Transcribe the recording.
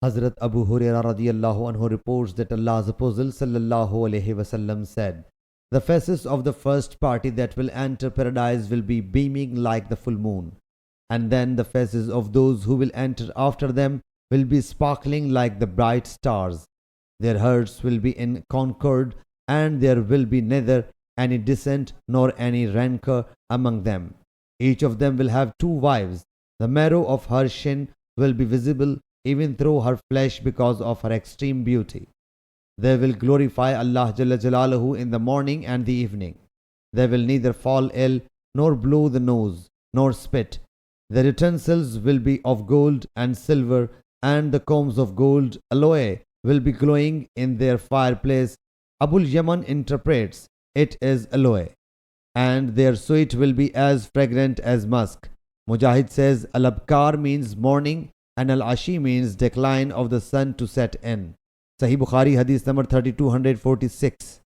Hazrat Abu Hurairah radiyallahu anhu reports that Allah's Apostle sallallahu alaihi wasallam said, "The faces of the first party that will enter paradise will be beaming like the full moon, and then the faces of those who will enter after them will be sparkling like the bright stars. Their hearts will be in concord, and there will be neither any dissent nor any rancor among them. Each of them will have two wives. The marrow of her shin will be visible even through her flesh because of her extreme beauty. They will glorify Allah Jalla Jalaluhu in the morning and the evening. They will neither fall ill, nor blow the nose, nor spit. Their utensils will be of gold and silver, and the combs of gold aloe will be glowing in their fireplace." Abul Yaman interprets, "It is aloe, and their sweat will be as fragrant as musk." Mujahid says, "Al-Abkar" means morning, and Al-Ashi means decline of the sun to set in. Sahih Bukhari Hadith number 3246.